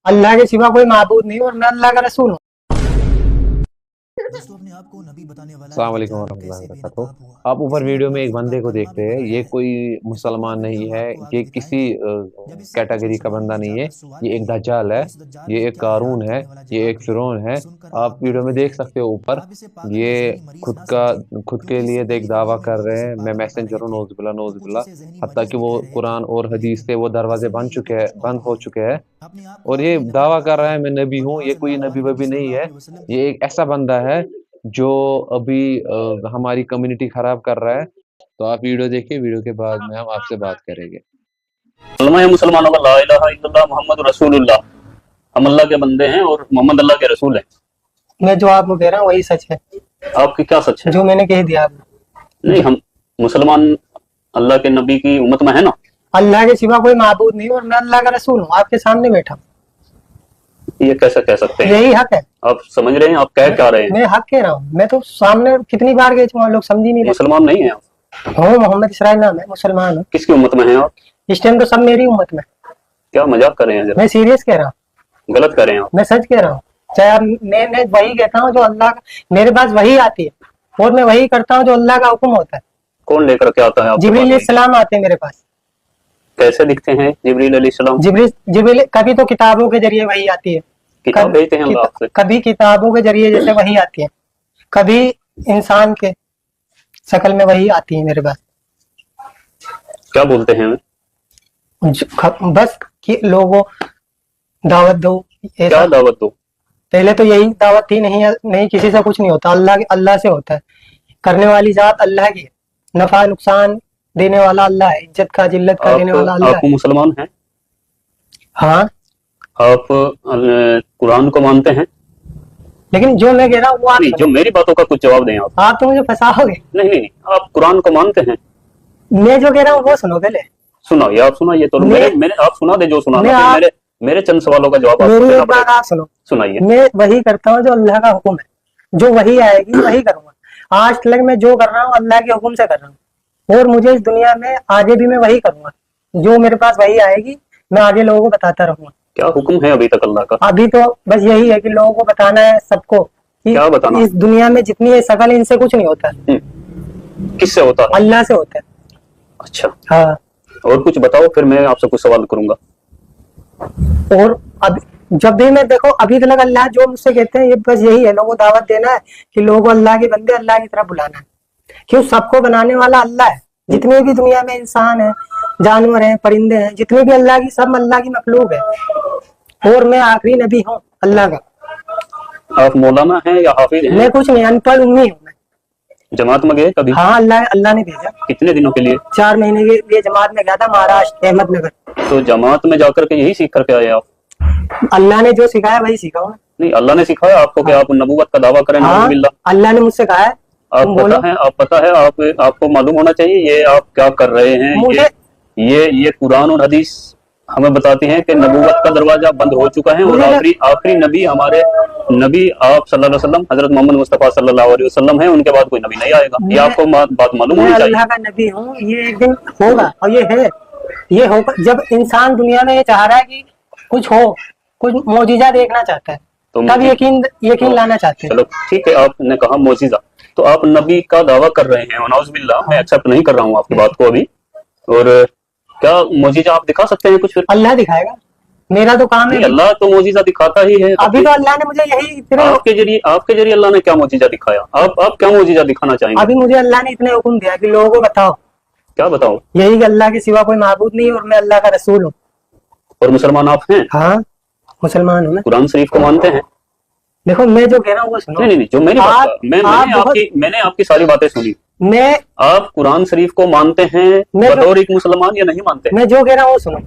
अल्लाह के सिवा कोई माबूद नहीं और मैं अल्लाह का रसूल हूँ। दोस्तों अपने आप को नबी बताने वाला अस्सलाम वालेकुम बेचारा वरहमतुल्लाहि कैसे वबरकातुहू। बेनकाब हुआ। आप ऊपर इसी वीडियो अल्लाह में के एक बंदे बंदे को को देख अल्लाह रहे ने हैं, ये बताया है कोई कि मुसलमान अपने नहीं है, हाथ को ये आगे दिखाएं। किसी जब इससे कुछ कैटेगरी का मुसलमानों बंदा ने नहीं है, जाकर सवाल ये एक किया दज्जाल है, कि इस दज्जाल ये ने एक क्या कारून हैरान है, करने वाला ये जवाब एक दिया, फिरौन है। सुनकर आप आप भी वीडियो में डर देख जाएंगे। सकते हो ऊपर, आप इसे पागल या ये जहनी मरीज खुद ना का समझें, खुद के क्योंकि इससे लिए देख पहले के दावा ज़माने कर में रहे जिसे हैं, मैं पागल बता मैसेंजर रहे हूँ, थे नौज़ुबिल्लाह तो कुछ नौज़ुबिल्लाह। इसे जहनी हत्ता मरीज कि भी वो कह रहे थे, कुरान और हदीस लेकिन से वो दरवाजे असल में बंद ये तो चुके हैं, कुछ और बंद ही हो है। चुके हैं। अपने आप को और आगे ये देने वाला दावा कर रहा दज्जाल है मैं नबी और हूँ, ये कोई माज़अल्लाह नबी हमारे नबी वबी नहीं सल्लल्लाहु है। अलैहि वसल्लम ये एक ऐसा बंदा है जो अभी हमारी कम्युनिटी खराब कर रहा है। तो आप वीडियो देखिए, वीडियो के बाद में हम आपसे बात करेंगे। कलमा है मुसलमानों का ला इलाहा इल्लल्लाह मुहम्मद रसूलुल्लाह। हम अल्लाह के बंदे हैं और मोहम्मद अल्लाह के रसूल हैं। मैं जो आपको कह रहा हूँ वही सच है, आपकी क्या सच है? जो मैंने कह दिया आपको। नहीं, हम मुसलमान अल्लाह के नबी की उम्मत में है ना। अल्लाह के सिवा कोई माबूद नहीं और मैं अल्लाह का रसूल हूँ, आपके सामने बैठा हूँ। ये कैसे कह सकते हैं? यही हक है। आप समझ रहे हैं आप कह क्या रहे हैं? मैं हक कह रहा हूँ, मैं तो सामने कितनी बार गए थे, लोग समझ ही नहीं रहे। मुसलमान नहीं है आप? हूँ, मोहम्मद इसराइल नाम है, मुसलमान हूँ। किसकी उम्मत में हैं आप? इस टाइम तो सब मेरी उम्मत में। क्या मजाक कर रहे हैं? जरा मैं सीरियस कह रहा हूँ, गलत कर रहे हैं आप। मैं सच कह रहा हूँ। चाहे आप मैं वही कहता हूँ जो अल्लाह का, मेरे पास वही आती है और मैं वही करता हूँ जो अल्लाह का हुक्म होता है। कौन लेकर के आता है आपके जिब्रील पास? सलाम आते हैं मेरे पास। कैसे दिखते हैं जिब्रील अलैहिस्सलाम? जिब्रील कभी तो किताबों के जरिए वही आती है, किताब भेजते हैं अल्लाह आपसे? कभी किताबों के जरिए जैसे वही आती है, कभी इंसान के शक्ल में वही आती है मेरे पास। क्या बोलते हैं? बस कि लोगों दावत दो, क्या ऐसा। दावत दो? पहले तो यही दावत थी, नहीं किसी से कुछ नहीं होता, अल्लाह से होता है। करने वाली जात अल्लाह की है, नफा नुकसान देने वाला अल्लाह है, इज्जत का जिल्लत का देने वाला अल्लाह आप है। मुसलमान हैं? हाँ, आप कुरान को मानते हैं? लेकिन जो मैं कह रहा हूँ वो आप नहीं, जो मेरी बातों का कुछ जवाब दें आप। आप तो मुझे फंसाओगे। नहीं नहीं नहीं, आप कुरान को मानते हैं? मैं जो कह रहा हूँ वो सुनो पहले। सुनाइए, आप सुनाइए तो। मेरे आप सुना दे जो सुनाना है। मेरे चंद सवालों का जवाब आपको मेरी देना एक बात पड़ेगा। आप सुनो। सुनाइए। मैं वही करता हूँ जो अल्लाह का हुक्म है, जो वही आएगी वही करूंगा। आज तक मैं जो कर रहा हूँ अल्लाह के हुक्म से कर रहा हूँ और मुझे इस दुनिया में आगे भी मैं वही करूंगा, जो मेरे पास वही आएगी मैं आगे लोगों को बताता रहूंगा। क्या हुक्म है अभी तक अल्लाह का? अभी तो बस यही है कि लोगों को बताना है सबको कि क्या बताना? इस दुनिया में जितनी ये शकल इनसे कुछ नहीं होता, किससे होता है? अल्लाह से होता है। अच्छा, हाँ, और कुछ बताओ, फिर मैं आपसे कुछ सवाल करूंगा। और अब जब भी मैं देखो अभी तक अल्लाह जो मुझसे कहते हैं ये बस यही है, लोगों को दावत देना है कि लोगों को अल्लाह के बंदे अल्लाह की तरफ बुलाना है। क्यों? सबको बनाने वाला अल्लाह है। जितने भी दुनिया में इंसान है, जानवर हैं, परिंदे हैं, जितने भी अल्लाह की, सब अल्लाह की मखलूक है और मैं आखिरी नबी हूँ अल्लाह का। आप मौलाना हैं या हाफिज हैं? मैं कुछ नहीं, अनपढ़ उम्मी हूँ मैं। जमात में गए कभी? हाँ, अल्लाह ने भेजा। कितने दिनों के लिए? 4 महीने के लिए जमात में गया था, महाराष्ट्र अहमदनगर। तो जमात में जाकर के यही सीख करके आए आप? अल्लाह ने जो सिखाया वही सीखा हूँ। नहीं, अल्लाह ने सिखाया आपको कि आप नबूवत का दावा करें? हाँ, नाउज़ुबिल्लाह। अल्लाह ने मुझसे कहा है। आप पता है आपको मालूम होना चाहिए ये आप क्या कर रहे हैं। मुझे ये कुरान और हदीस हमें बताती हैं कि नबूवत का दरवाजा बंद हो चुका है और आखिरी नबी हमारे नबी आप सल्लल्लाहु अलैहि वसल्लम हजरत मोहम्मद मुस्तफा सल्लल्लाहु अलैहि वसल्लम है। उनके बाद कोई नबी नहीं आएगा। ये आपको बात मालूम होनी चाहिए। अल्लाह का नबी हूँ, ये एक दिन होगा और ये है, ये होगा। जब इंसान दुनिया में ये चाह रहा है कि कुछ हो, कुछ मौजिजा देखना चाहता है, तब यकीन लाना चाहते हैं। चलो ठीक है, आपने कहा मौजिजा, तो आप नबी का दावा कर रहे हैं। नाउज़ुबिल्लाह, मैं एक्सेप्ट नहीं कर रहा हूँ आपकी बात को अभी। और क्या मौजिजा आप दिखा सकते हैं कुछ? फिर अल्लाह दिखाएगा, मेरा तो काम है। अल्लाह तो मौजिजा दिखाता ही है। अभी तो अल्लाह ने मुझे यही आपके जरिए अल्लाह ने क्या मौजिजा दिखाया? आप क्या मौजिजा दिखाना चाहेंगे? अभी मुझे अल्लाह ने इतने हुक्म दिया कि लोगों को बताओ। क्या बताओ? यही कि अल्लाह के सिवा कोई माबूद नहीं और मैं अल्लाह का रसूल हूँ। और मुसलमान आप हैं? हाँ, मुसलमान हूँ मैं। कुरान शरीफ को मानते हैं? देखो मैं जो कह रहा हूँ वो सुनो। नहीं, जो मेरी बात, मैंने आपकी सारी बातें सुनी। आप कुरान शरीफ को मानते हैं बतौर एक मुसलमान या नहीं मानते? मैं जो कह रहा हूँ वो सुनो।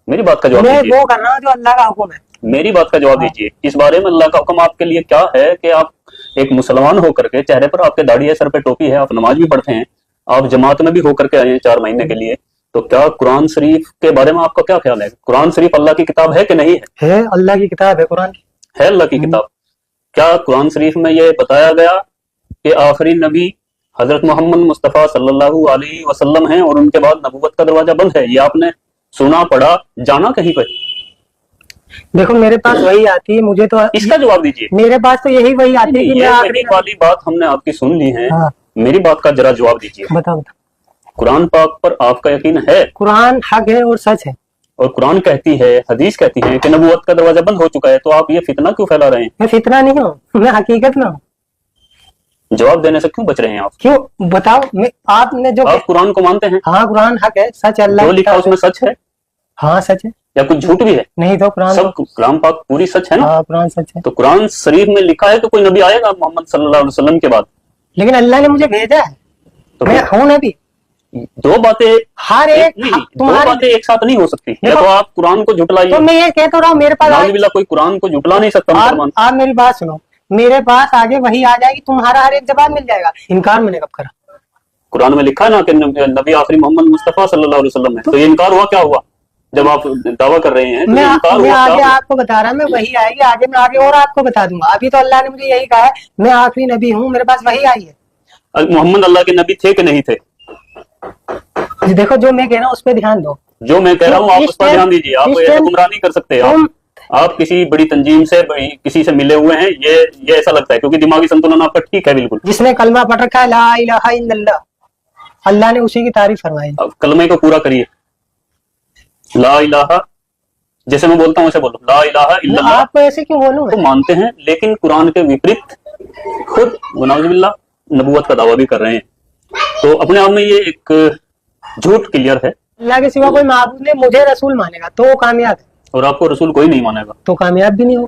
मेरी बात का जवाब दीजिए। मैं वो कर रहा हूँ जो अल्लाह का हुक्म है। मेरी बात का जवाब दीजिए। इस बारे में अल्लाह का हुक्म आपके लिए क्या है कि आप एक मुसलमान होकर के, चेहरे पर आपके दाढ़ी है, सर पे टोपी है, आप नमाज भी पढ़ते हैं, आप जमात में भी होकर के आए हैं 4 महीने के लिए, तो क्या कुरान शरीफ के बारे में आपका क्या ख्याल है? कुरान शरीफ अल्लाह की किताब है कि नहीं है? है, अल्लाह की किताब है। कुरान है अल्लाह की किताब। क्या कुरान शरीफ में ये बताया गया कि आखिरी नबी हजरत मोहम्मद मुस्तफा सल्लल्लाहु अलैहि वसल्लम हैं और उनके बाद नबूवत का दरवाजा बंद है? ये आपने सुना, पढ़ा, जाना कहीं पर? देखो मेरे पास वही आती है, मुझे तो इसका जवाब दीजिए। मेरे पास तो यही वही आती है कि मैं ये आखिरी वही वाली बात हमने आपकी सुन ली है, हाँ। मेरी बात का जरा जवाब दीजिए। बताओ बताओ। कुरान पाक पर आपका यकीन है? कुरान हक है और सच है। और कुरान कहती है, हदीस कहती है कि नबूवत का दरवाजा बंद हो चुका है, तो आप ये फितना क्यों फैला रहे हैं? मैं फितना नहीं हूँ, मैं हकीकत में हूँ। जवाब देने से क्यों बच रहे हैं आप? क्यों बताओ? मैं आपने जो आप कुरान को मानते हैं? हाँ कुरान हक है, सच अल्लाह जो की लिखा किताब है। उसमें सच है हाँ सच है। या कुछ झूठ भी है? नहीं तो कुरान सब कलाम पाक पूरी सच है ना? हाँ कुरान सच है। तो कुरान शरीफ में लिखा है कि कोई नबी आएगा मोहम्मद सल्लल्लाहु अलैहि वसल्लम के बाद? लेकिन अल्लाह ने मुझे भेजा है, तो मैं हूँ नबी। दो बातें हर एक नहीं, दो तुम्हारे बातें एक साथ नहीं हो सकती। या देखो, तो आप कुरान को झुटलाइए, तो मैं ये कह तो रहा हूँ, मेरे पास नाउजुबिल्लाह, कोई कुरान को झुटला नहीं सकता मुसलमान। आप मेरी बात सुनो, मेरे पास आगे वही आ जाएगी, तुम्हारा हर एक जवाब मिल जाएगा। इनकार मैंने कब करा? कुरान में लिखा है ना कि नबी आखिरी मोहम्मद मुस्तफा सल्लल्लाहु अलैहि वसल्लम है, तो ये इनकार हुआ क्या हुआ? जब आप दावा कर रहे हैं तो मैं ये इनकार मैं हुआ आगे क्या हुआ? आपको बता रहा, मैं वही आएगी आगे, मैं आगे और आपको बता दूंगा। अभी तो अल्लाह ने मुझे यही कहा है, मैं आखिरी नबी हूँ, मेरे पास वही आई है। मोहम्मद अल्लाह के नबी थे कि नहीं थे? देखो जो मैं कह रहा हूँ उस पर ध्यान दो। जो मैं कह रहा हूँ आप इस उस पर टाइम- ध्यान दीजिए। आप इस ऐसे टाइम- गुमराह नहीं कर सकते। तुम- आप किसी बड़ी तंजीम से किसी से मिले हुए हैं, ये ऐसा लगता है, क्योंकि दिमागी संतुलन आपका ठीक है बिल्कुल। जिसने कलमा पढ़ रखा है ला इलाहा इल्लल्लाह, अल्लाह ने उसी की तारीफ फरमाई। अब कलमे को पूरा करिए। ला इलाहा, जैसे मैं बोलता हूँ ऐसे बोलो, ला इलाहा इल्लल्लाह। आपको ऐसे क्यों बोलूं तो मैं? मानते हैं, लेकिन कुरान के विपरीत खुद वनाउजुबिल्लाह नबूवत का दावा भी कर रहे हैं। तो अपने आप में ये एक झूठ क्लियर है। अल्लाह के सिवा कोई माबूद नहीं, मुझे रसूल मानेगा तो वो कामयाब है, और आपको रसूल कोई नहीं मानेगा। तो कामयाब भी नहीं होगा।